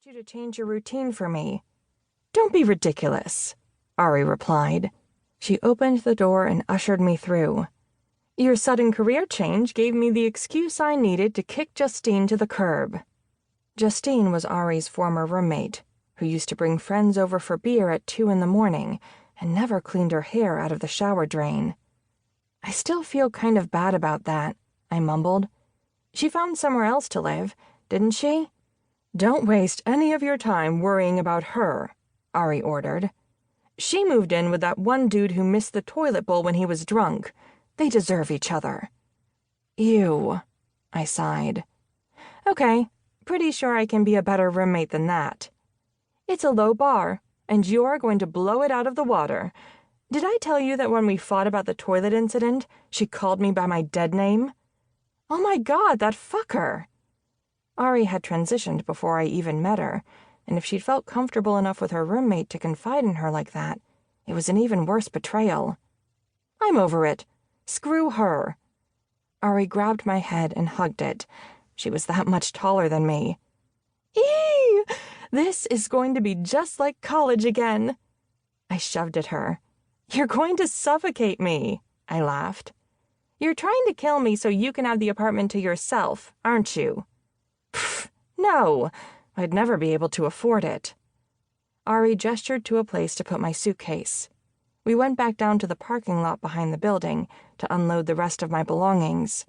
you to change your routine for me." "Don't be ridiculous," Ari replied. She opened the door and ushered me through. "Your sudden career change gave me the excuse I needed to kick Justine to the curb." Justine was Ari's former roommate, who used to bring friends over for beer at 2 a.m. and never cleaned her hair out of the shower drain. "I still feel kind of bad about that," I mumbled. "She found somewhere else to live, didn't she?" "Don't waste any of your time worrying about her," Ari ordered. "She moved in with that one dude who missed the toilet bowl when he was drunk. They deserve each other." "Ew," I sighed. "Okay, pretty sure I can be a better roommate than that." "It's a low bar, and you're going to blow it out of the water. Did I tell you that when we fought about the toilet incident, she called me by my dead name?" "Oh my God, that fucker!" Ari had transitioned before I even met her, and if she'd felt comfortable enough with her roommate to confide in her like that, it was an even worse betrayal. "I'm over it. Screw her." Ari grabbed my head and hugged it. She was that much taller than me. "Eee! This is going to be just like college again." I shoved at her. "You're going to suffocate me," I laughed. "You're trying to kill me so you can have the apartment to yourself, aren't you?" "Pfft, no. I'd never be able to afford it." Ari gestured to a place to put my suitcase. We went back down to the parking lot behind the building to unload the rest of my belongings.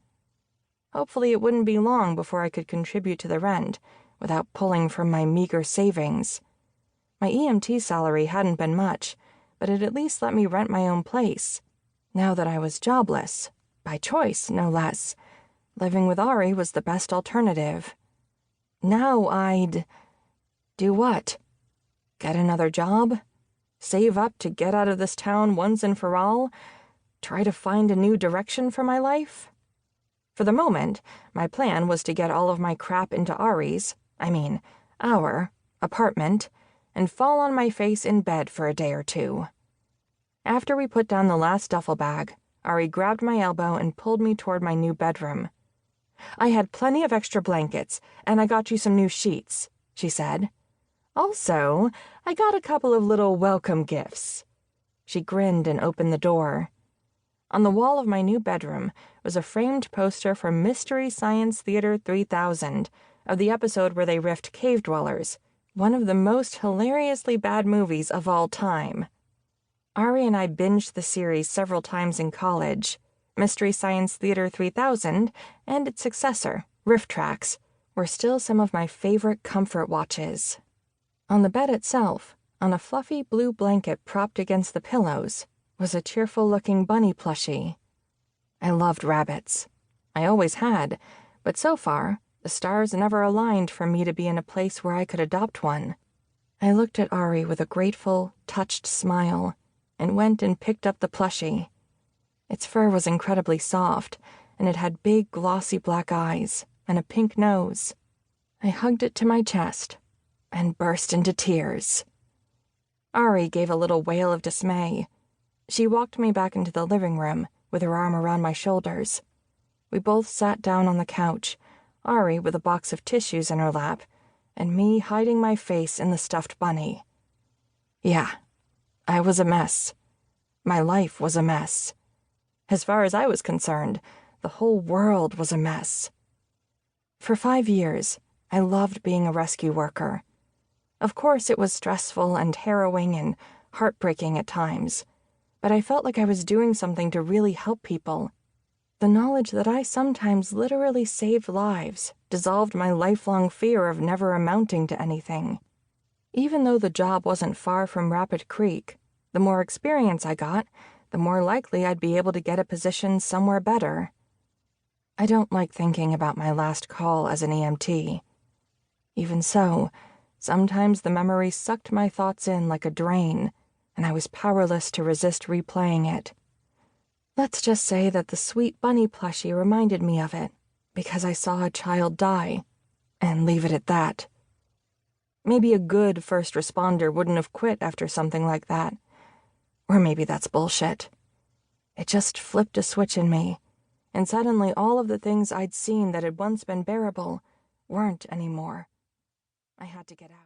Hopefully it wouldn't be long before I could contribute to the rent without pulling from my meager savings. My EMT salary hadn't been much, but it at least let me rent my own place. Now that I was jobless, by choice, no less, living with Ari was the best alternative. Now I'd... do what? Get another job? Save up to get out of this town once and for all? Try to find a new direction for my life? For the moment, my plan was to get all of my crap into our apartment, and fall on my face in bed for a day or two. After we put down the last duffel bag, Ari grabbed my elbow and pulled me toward my new bedroom. "I had plenty of extra blankets, and I got you some new sheets," she said. "Also, I got a couple of little welcome gifts." She grinned and opened the door. On the wall of my new bedroom was a framed poster from Mystery Science Theater 3000 of the episode where they riffed cave dwellers, one of the most hilariously bad movies of all time. Ari and I binged the series several times in college. Mystery Science Theater 3000 and its successor, Riff Tracks, were still some of my favorite comfort watches. On the bed itself, on a fluffy blue blanket propped against the pillows, was a cheerful-looking bunny plushie. I loved rabbits. I always had, but so far, the stars never aligned for me to be in a place where I could adopt one. I looked at Ari with a grateful, touched smile, and went and picked up the plushie. Its fur was incredibly soft, and it had big, glossy black eyes and a pink nose. I hugged it to my chest and burst into tears. Ari gave a little wail of dismay. She walked me back into the living room with her arm around my shoulders. We both sat down on the couch, Ari with a box of tissues in her lap, and me hiding my face in the stuffed bunny. Yeah, I was a mess. My life was a mess. As far as I was concerned, the whole world was a mess. For 5 years, I loved being a rescue worker. Of course, it was stressful and harrowing and heartbreaking at times, but I felt like I was doing something to really help people. The knowledge that I sometimes literally saved lives dissolved my lifelong fear of never amounting to anything. Even though the job wasn't far from Rapid Creek, the more experience I got, the more likely I'd be able to get a position somewhere better. I don't like thinking about my last call as an EMT. Even so, sometimes the memory sucked my thoughts in like a drain, and I was powerless to resist replaying it. Let's just say that the sweet bunny plushie reminded me of it, because I saw a child die, and leave it at that. Maybe a good first responder wouldn't have quit after something like that. Or maybe that's bullshit. It just flipped a switch in me, and suddenly all of the things I'd seen that had once been bearable weren't anymore. I had to get out.